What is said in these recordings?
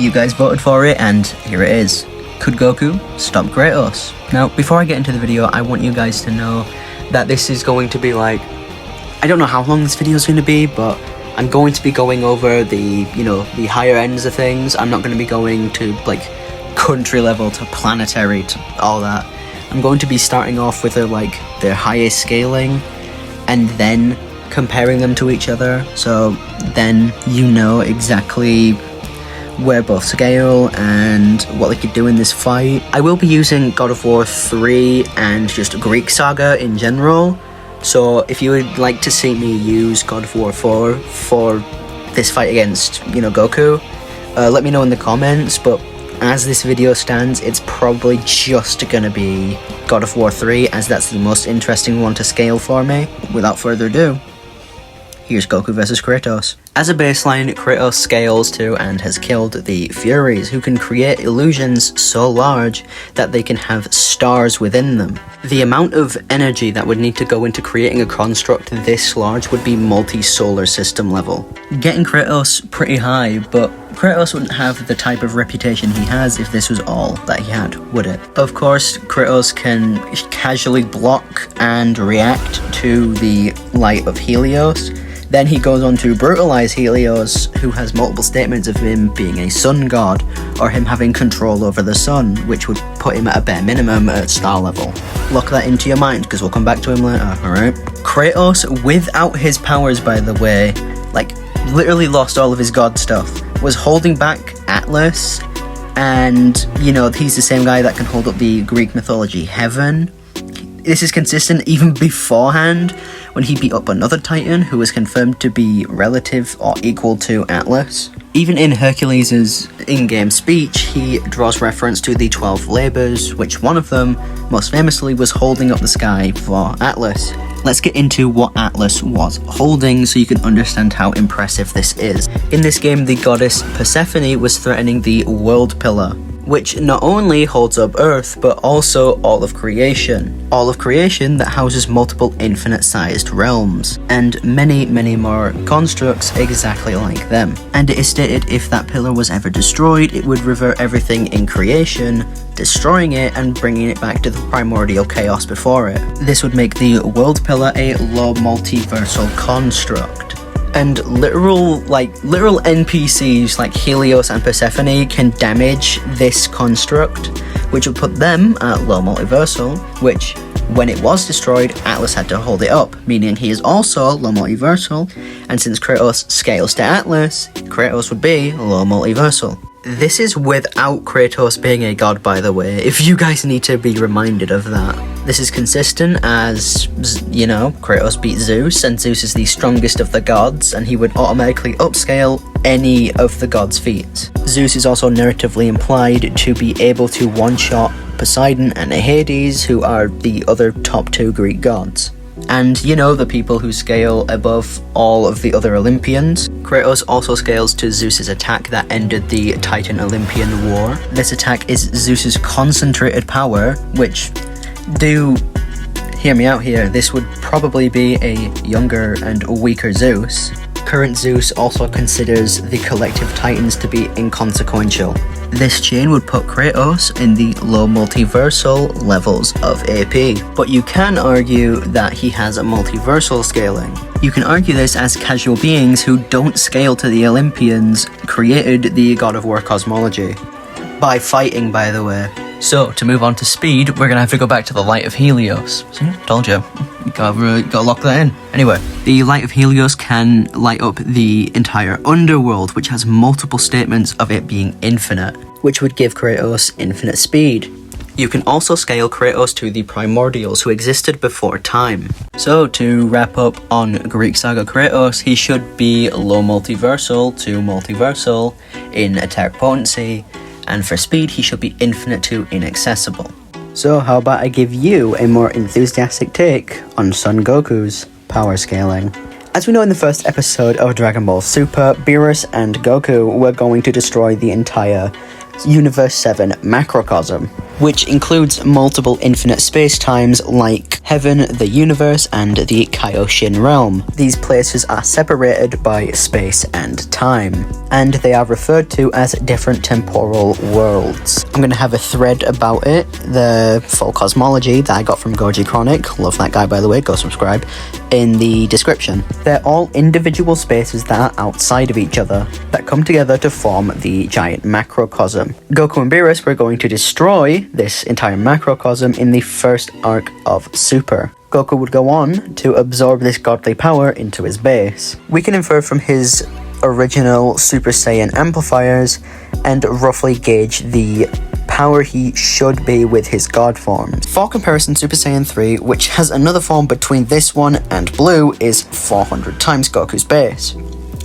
You guys voted for it, and here it is. Could Goku stop Kratos? Now, before I get into the video, I want you guys to know that this is going to be like, I don't know how long this video is going to be, but I'm going to be going over the higher ends of things. I'm not going to be going to like country level to planetary to all that. I'm going to be starting off with their highest scaling and then comparing them to each other, so then you know exactly where both scale and what they could do in this fight. I will be using God of War 3 and just Greek Saga in general, so if you would like to see me use God of War 4 for this fight against, Goku, let me know in the comments, but as this video stands, it's probably just gonna be God of War 3, as that's the most interesting one to scale for me. Without further ado, here's Goku vs Kratos. As a baseline, Kratos scales to and has killed the Furies, who can create illusions so large that they can have stars within them. The amount of energy that would need to go into creating a construct this large would be multi-solar system level. Getting Kratos pretty high, but Kratos wouldn't have the type of reputation he has if this was all that he had, would it? Of course, Kratos can casually block and react to the light of Helios. Then he goes on to brutalize Helios, who has multiple statements of him being a sun god, or him having control over the sun, which would put him at a bare minimum at star level. Lock that into your mind, because we'll come back to him later, alright? Kratos, without his powers by the way, literally lost all of his god stuff, was holding back Atlas, and, he's the same guy that can hold up the Greek mythology heaven. This is consistent even beforehand, when he beat up another Titan who was confirmed to be relative or equal to Atlas. Even in Hercules' in-game speech, he draws reference to the 12 labours, which one of them, most famously, was holding up the sky for Atlas. Let's get into what Atlas was holding so you can understand how impressive this is. In this game, the goddess Persephone was threatening the World Pillar, which not only holds up Earth, but also all of creation. All of creation that houses multiple infinite-sized realms, and many, many more constructs exactly like them. And it is stated if that pillar was ever destroyed, it would revert everything in creation, destroying it and bringing it back to the primordial chaos before it. This would make the World Pillar a low multiversal construct. And literal NPCs like Helios and Persephone can damage this construct, which would put them at low multiversal, which, when it was destroyed, Atlas had to hold it up, meaning he is also low multiversal, and since Kratos scales to Atlas, Kratos would be low multiversal. This is without Kratos being a god, by the way, if you guys need to be reminded of that. This is consistent as, Kratos beat Zeus, and Zeus is the strongest of the gods, and he would automatically upscale any of the gods' feats. Zeus is also narratively implied to be able to one-shot Poseidon and Hades, who are the other top two Greek gods. And the people who scale above all of the other Olympians. Kratos also scales to Zeus's attack that ended the Titan-Olympian War. This attack is Zeus's concentrated power, which, do hear me out here, this would probably be a younger and weaker Zeus. Current Zeus also considers the collective Titans to be inconsequential. This chain would put Kratos in the low multiversal levels of AP, but you can argue that he has a multiversal scaling. You can argue this as casual beings who don't scale to the Olympians created the God of War cosmology. By fighting, by the way. So, to move on to speed, we're gonna have to go back to the light of Helios. See, told you. Gotta lock that in. Anyway, the light of Helios can light up the entire underworld, which has multiple statements of it being infinite, which would give Kratos infinite speed. You can also scale Kratos to the primordials who existed before time. So, to wrap up on Greek Saga Kratos, he should be low multiversal to multiversal in attack potency, and for speed he should be infinite to inaccessible. So how about I give you a more enthusiastic take on Son Goku's power scaling. As we know in the first episode of Dragon Ball Super, Beerus and Goku were going to destroy the entire Universe 7 macrocosm. which includes multiple infinite space-times like Heaven, the Universe, and the Kaioshin Realm. These places are separated by space and time, and they are referred to as different temporal worlds. I'm going to have a thread about it, the full cosmology that I got from Goji Chronic, love that guy by the way, go subscribe, in the description. They're all individual spaces that are outside of each other, that come together to form the giant macrocosm. Goku and Beerus were going to destroy this entire macrocosm in the first arc of Super. Goku would go on to absorb this godly power into his base. We can infer from his original Super Saiyan amplifiers and roughly gauge the power he should be with his god forms. For comparison, Super Saiyan 3, which has another form between this one and Blue, is 400 times Goku's base.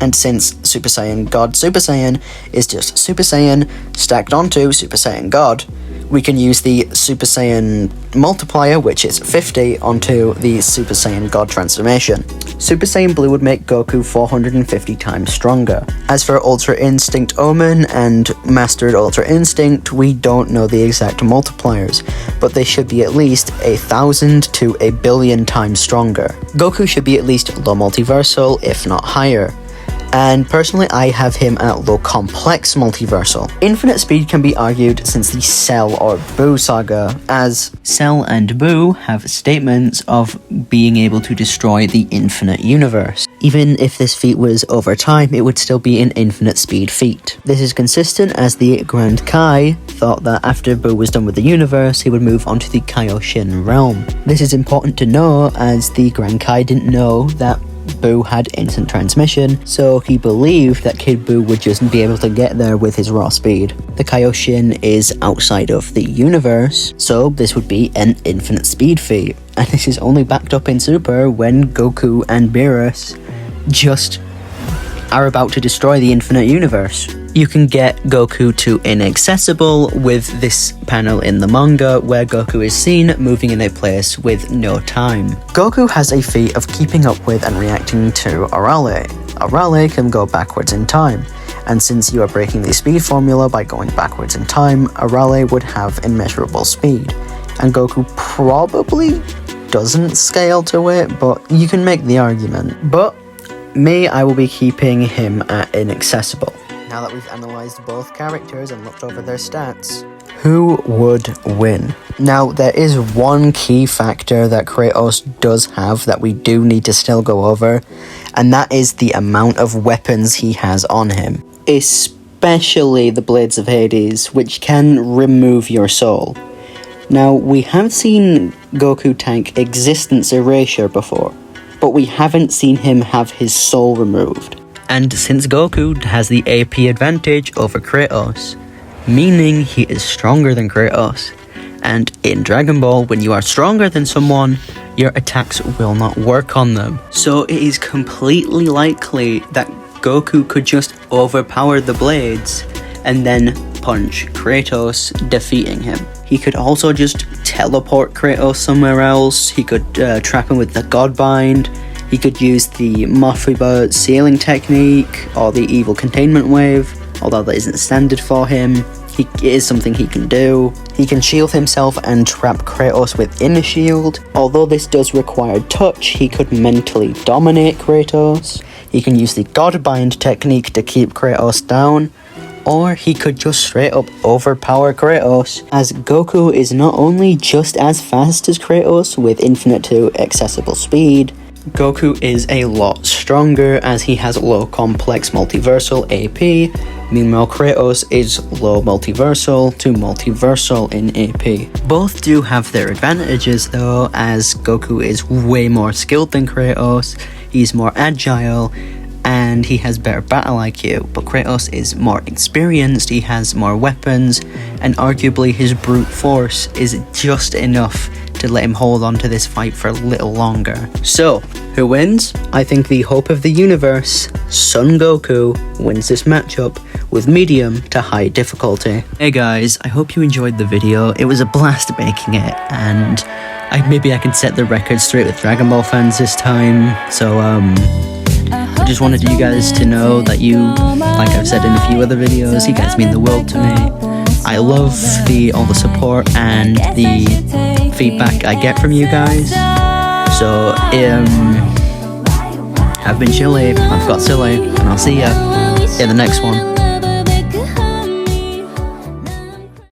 And since Super Saiyan God Super Saiyan is just Super Saiyan stacked onto Super Saiyan God, we can use the Super Saiyan multiplier, which is 50, onto the Super Saiyan God transformation. Super Saiyan Blue would make Goku 450 times stronger. As for Ultra Instinct Omen and Mastered Ultra Instinct, we don't know the exact multipliers, but they should be at least 1,000 to 1,000,000,000 times stronger. Goku should be at least low multiversal, if not higher. And personally, I have him at low complex multiversal. Infinite speed can be argued since the Cell or Boo saga, as Cell and Boo have statements of being able to destroy the infinite universe. Even if this feat was over time, it would still be an infinite speed feat. This is consistent as the Grand Kai thought that after Boo was done with the universe, he would move on to the Kaioshin realm. This is important to know as the Grand Kai didn't know that Boo had instant transmission, so he believed that Kid Boo would just be able to get there with his raw speed. The Kaioshin is outside of the universe, so this would be an infinite speed feat, and this is only backed up in Super when Goku and Beerus just are about to destroy the infinite universe. You can get Goku to inaccessible with this panel in the manga where Goku is seen moving in a place with no time. Goku has a feat of keeping up with and reacting to Arale. Arale can go backwards in time, and since you are breaking the speed formula by going backwards in time, Arale would have immeasurable speed, and Goku probably doesn't scale to it, but you can make the argument. But me, I will be keeping him at inaccessible. Now that we've analysed both characters and looked over their stats, who would win? Now, there is one key factor that Kratos does have that we do need to still go over, and that is the amount of weapons he has on him. Especially the Blades of Hades, which can remove your soul. Now, we have seen Goku tank Existence Erasure before, but we haven't seen him have his soul removed. And since Goku has the AP advantage over Kratos, meaning he is stronger than Kratos, and in Dragon Ball, when you are stronger than someone, your attacks will not work on them. So it is completely likely that Goku could just overpower the blades and then punch Kratos, defeating him. He could also just teleport Kratos somewhere else. He could trap him with the Godbind. He could use the Mofuba sealing technique or the evil containment wave, although that isn't standard for him. It is something he can do. He can shield himself and trap Kratos within a shield. Although this does require touch, he could mentally dominate Kratos. He can use the Godbind technique to keep Kratos down. Or he could just straight up overpower Kratos, as Goku is not only just as fast as Kratos with infinite to accessible speed, Goku is a lot stronger as he has low complex multiversal AP, meanwhile Kratos is low multiversal to multiversal in AP. Both do have their advantages though, as Goku is way more skilled than Kratos, he's more agile, and he has better battle IQ, but Kratos is more experienced, he has more weapons, and arguably his brute force is just enough to let him hold on to this fight for a little longer. So, who wins? I think the hope of the universe, Son Goku, wins this matchup with medium to high difficulty. Hey guys, I hope you enjoyed the video. It was a blast making it, and maybe I can set the record straight with Dragon Ball fans this time. So, I just wanted you guys to know that you, like I've said in a few other videos, you guys mean the world to me. I love all the support and the feedback I get from you guys. So I've been Chilly, I've got Silly, and I'll see ya in the next one.